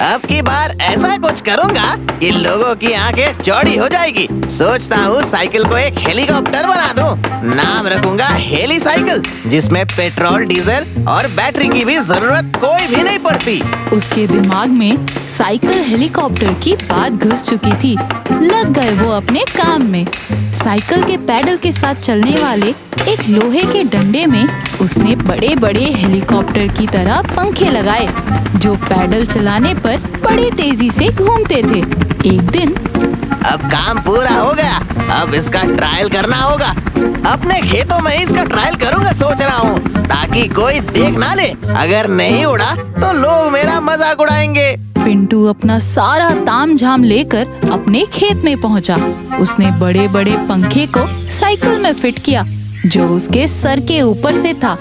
अब की बार ऐसा कुछ करूंगा कि लोगों की आंखें चौड़ी हो जाएगी। सोचता हूँ साइकिल को एक हेलीकॉप्टर बना दूं। नाम रखूंगा हेली साइकिल, जिसमें पेट्रोल, डीजल और बैटरी की भी जरूरत कोई भी नहीं पड़ती। उसके दिमाग में साइकिल हेलीकॉप्टर की बात घुस चुकी थी। लग गए वो अपने काम में। साइकिल के पैडल के साथ चलने वाले एक लोहे के डंडे में उसने बड़े बड़े हेलीकॉप्टर की तरह पंखे लगाए, जो पैडल चलाने पर बड़ी तेजी से घूमते थे। एक दिन अब काम पूरा हो गया, अब इसका ट्रायल करना होगा। अपने खेतों में इसका ट्रायल करूंगा सोच रहा हूँ, ताकि कोई देख ना ले। अगर नहीं उड़ा तो लोग मेरा मजाक उड़ाएंगे। पिंटू अपना सारा तामझाम लेकर अपने खेत में पहुंचा। उसने बड़े बड़े पंखे को साइकिल में फिट किया, जो उसके सर के ऊपर से था,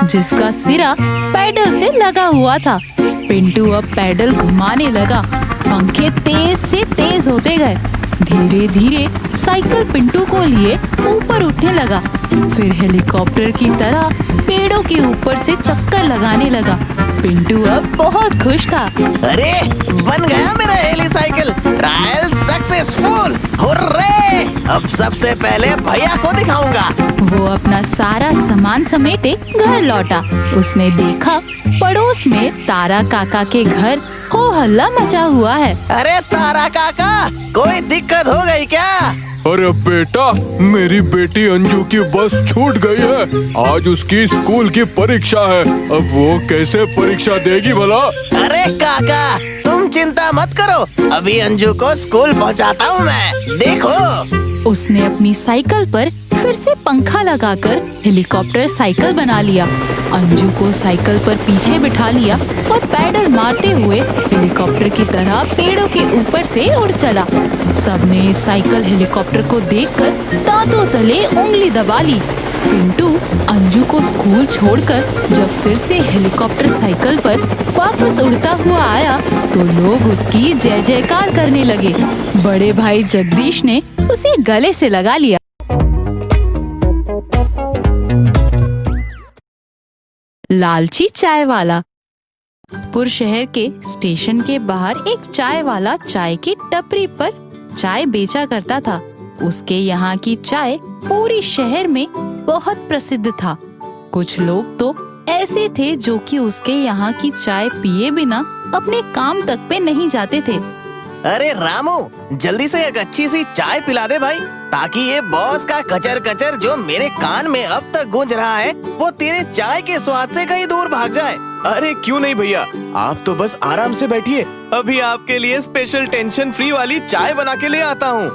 जिसका सिरा पैडल से लगा हुआ था। पिंटू अब पैडल घुमाने लगा। पंखे तेज से तेज होते गए। धीरे धीरे साइकिल पिंटू को लिए ऊपर उठने लगा। फिर हेलीकॉप्टर की तरह पेड़ों के ऊपर से चक्कर लगाने लगा। पिंटू अब बहुत खुश था। अरे बन गया मेरा heli cycle, trial successful, hurray! अब सबसे पहले भैया को दिखाऊंगा। वो अपना सारा सामान समेटे घर लौटा। उसने देखा पड़ोस में तारा काका के घर हो हल्ला मचा हुआ है। अरे तारा काका, कोई दिक्कत हो गई क्या? अरे बेटा, मेरी बेटी अंजू की बस छूट गई है। आज उसकी स्कूल की परीक्षा है। अब वो कैसे परीक्षा देगी भला? अरे काका, तुम चिंता मत करो, अभी अंजू को स्कूल पहुंचाता हूँ मैं, देखो। उसने अपनी साइकिल पर फिर से पंखा लगाकर हेलीकॉप्टर साइकिल बना लिया। अंजू को साइकिल पर पीछे बिठा लिया और पैडल मारते हुए हेलीकॉप्टर की तरह पेड़ों के ऊपर से उड़ चला। सबने इस साइकिल हेलीकॉप्टर को देखकर दांतों तले उंगली दबा ली। पिंटू अंजू को स्कूल छोड़कर जब फिर से हेलीकॉप्टर साइकिल पर वापस उड़ता हुआ आया, तो लोग उसकी जय जयकार करने लगे। बड़े भाई जगदीश ने उसे गले से लगा लिया। लालची चाय वाला। पुर शहर के स्टेशन के बाहर एक चाय वाला चाय की टपरी पर चाय बेचा करता था। उसके यहाँ की चाय पूरी शहर में बहुत प्रसिद्ध था। कुछ लोग तो ऐसे थे जो कि उसके यहाँ की चाय पिए बिना अपने काम तक पे नहीं जाते थे। अरे रामू, जल्दी से एक अच्छी सी चाय पिला दे भाई, ताकि ये बॉस का कचर कचर जो मेरे कान में अब तक गूंज रहा है, वो तेरे चाय के स्वाद से कहीं दूर भाग जाए। अरे क्यों नहीं भैया, आप तो बस आराम से बैठिए, अभी आपके लिए स्पेशल टेंशन फ्री वाली चाय बना के ले आता हूँ।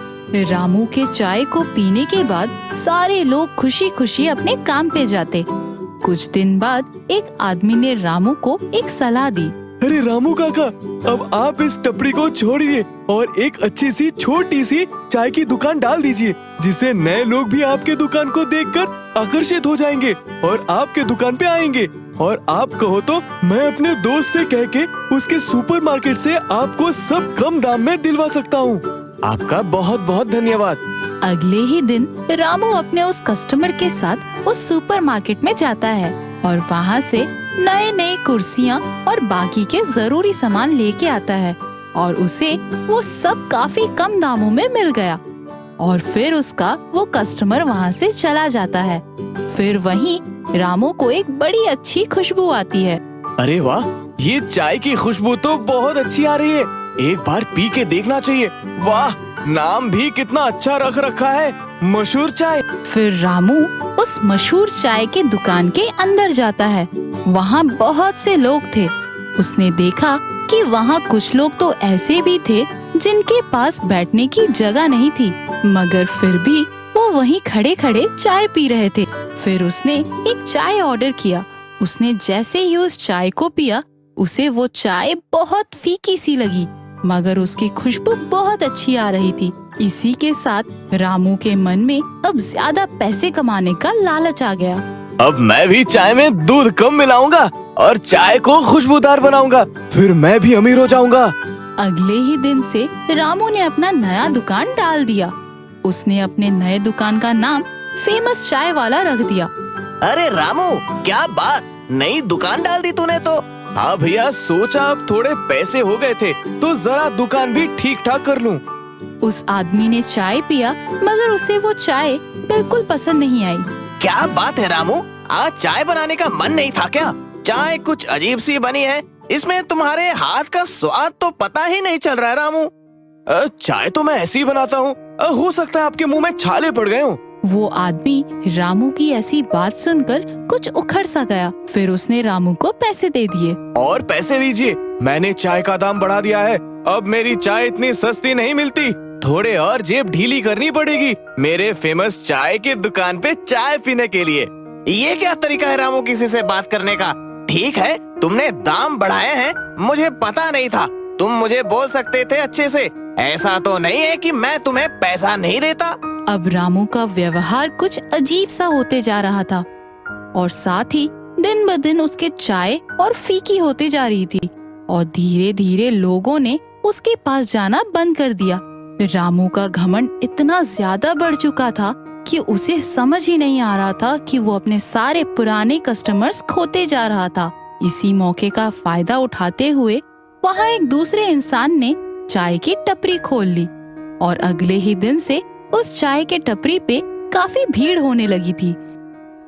रामू के चाय को पीने के बाद सारे लोग खुशी खुशी अपने काम पे जाते। कुछ दिन बाद एक आदमी ने रामू को एक सलाह दी। अरे रामू काका, अब आप इस टपरी को छोड़िए और एक अच्छी सी छोटी सी चाय की दुकान डाल दीजिए, जिससे नए लोग भी आपके दुकान को देखकर आकर्षित हो जाएंगे और आपके दुकान पे आएंगे। और आप कहो तो मैं अपने दोस्त से कह के उसके सुपरमार्केट से आपको सब कम दाम में दिलवा सकता हूँ। आपका बहुत बहुत धन्यवाद। अगले ही दिन रामू अपने उस कस्टमर के साथ उस सुपरमार्केट में जाता है और वहाँ से नए नए कुर्सियाँ और बाकी के जरूरी सामान लेके आता है, और उसे वो सब काफी कम दामों में मिल गया। और फिर उसका वो कस्टमर वहाँ से चला जाता है। फिर वहीं रामू को एक बड़ी अच्छी खुशबू आती है। अरे वाह, ये चाय की खुशबू तो बहुत अच्छी आ रही है, एक बार पी के देखना चाहिए। वाह, नाम भी कितना अच्छा रख रखा है, मशहूर चाय। फिर रामू उस मशहूर चाय के दुकान के अंदर जाता है। वहाँ बहुत से लोग थे। उसने देखा कि वहाँ कुछ लोग तो ऐसे भी थे जिनके पास बैठने की जगह नहीं थी, मगर फिर भी वो वहीं खड़े खड़े चाय पी रहे थे। फिर उसने एक चाय ऑर्डर किया। उसने जैसे ही उस चाय को पिया, उसे वो चाय बहुत फीकी सी लगी, मगर उसकी खुशबू बहुत अच्छी आ रही थी। इसी के साथ रामू के मन में अब ज्यादा पैसे कमाने का लालच आ गया। अब मैं भी चाय में दूध कम मिलाऊंगा और चाय को खुशबूदार बनाऊंगा, फिर मैं भी अमीर हो जाऊंगा। अगले ही दिन से रामू ने अपना नया दुकान डाल दिया। उसने अपने नए दुकान का नाम फेमस चाय वाला रख दिया। अरे रामू, क्या बात, नई दुकान डाल दी तूने तो। हाँ भैया, सोचा अब थोड़े पैसे हो गए थे तो जरा दुकान भी ठीक ठाक कर लूं। उस आदमी ने चाय पिया मगर उसे वो चाय बिल्कुल पसंद नहीं आई। क्या बात है रामू, आज चाय बनाने का मन नहीं था क्या? चाय कुछ अजीब सी बनी है, इसमें तुम्हारे हाथ का स्वाद तो पता ही नहीं चल रहा है रामू। चाय तो मैं ऐसे ही बनाता हूँ, हो सकता है आपके मुंह में छाले पड़ गए हों। वो आदमी रामू की ऐसी बात सुनकर कुछ उखड़ सा गया। फिर उसने रामू को पैसे दे दिए। और पैसे दीजिए, मैंने चाय का दाम बढ़ा दिया है, अब मेरी चाय इतनी सस्ती नहीं मिलती, थोड़े और जेब ढीली करनी पड़ेगी मेरे फेमस चाय की दुकान पे चाय पीने के लिए। ये क्या तरीका है रामू किसी से बात करने का? ठीक है, तुमने दाम बढ़ाए हैं, मुझे पता नहीं था, तुम मुझे बोल सकते थे अच्छे से। ऐसा तो नहीं है कि मैं तुम्हें पैसा नहीं देता। अब रामू का व्यवहार कुछ अजीब सा होते जा रहा था और साथ ही दिन ब दिन उसके चाय और फीकी होते जा रही थी और धीरे धीरे लोगों ने उसके पास जाना बंद कर दिया। रामू का घमंड इतना ज्यादा बढ़ चुका था कि उसे समझ ही नहीं आ रहा था कि वो अपने सारे पुराने कस्टमर्स खोते जा रहा था। इसी मौके का फायदा उठाते हुए वहाँ एक दूसरे इंसान ने चाय की टपरी खोल ली और अगले ही दिन से उस चाय के टपरी पे काफी भीड़ होने लगी थी।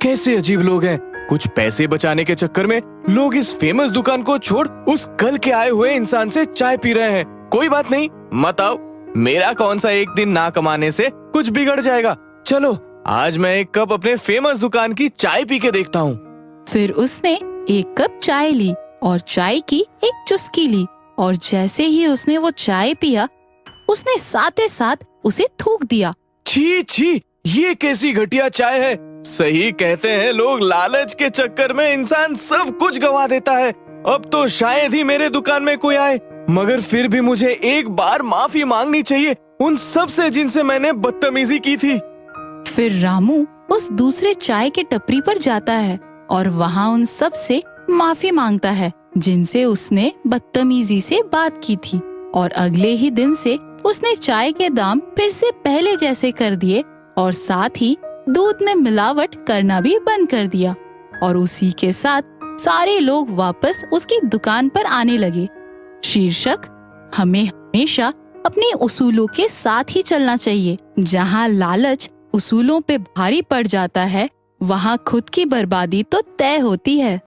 कैसे अजीब लोग हैं, कुछ पैसे बचाने के चक्कर में लोग इस फेमस दुकान को छोड़ उस कल के आए हुए इंसान से चाय पी रहे हैं। कोई बात नहीं, मत आओ, मेरा कौन सा एक दिन ना कमाने से कुछ बिगड़ जाएगा। चलो आज मैं एक कप अपने फेमस दुकान की चाय पी के देखता हूँ। फिर उसने एक कप चाय ली और चाय की एक चुस्की ली और जैसे ही उसने वो चाय पिया उसने साथ ही साथ उसे थूक दिया। छी छी, ये कैसी घटिया चाय है। सही कहते हैं लोग, लालच के चक्कर में इंसान सब कुछ गंवा देता है। अब तो शायद ही मेरे दुकान में कोई आए, मगर फिर भी मुझे एक बार माफी मांगनी चाहिए उन सब से जिनसे मैंने बदतमीजी की थी। फिर रामू उस दूसरे चाय के टपरी पर जाता है और वहाँ उन सब से माफी मांगता है जिनसे उसने बदतमीजी से बात की थी और अगले ही दिन से उसने चाय के दाम फिर से पहले जैसे कर दिए और साथ ही दूध में मिलावट करना भी बंद कर दिया और उसी के साथ सारे लोग वापस उसकी दुकान पर आने लगे। शीर्षक, हमें हमेशा अपने उसूलों के साथ ही चलना चाहिए। जहाँ लालच उसूलों पे भारी पड़ जाता है वहाँ खुद की बर्बादी तो तय होती है।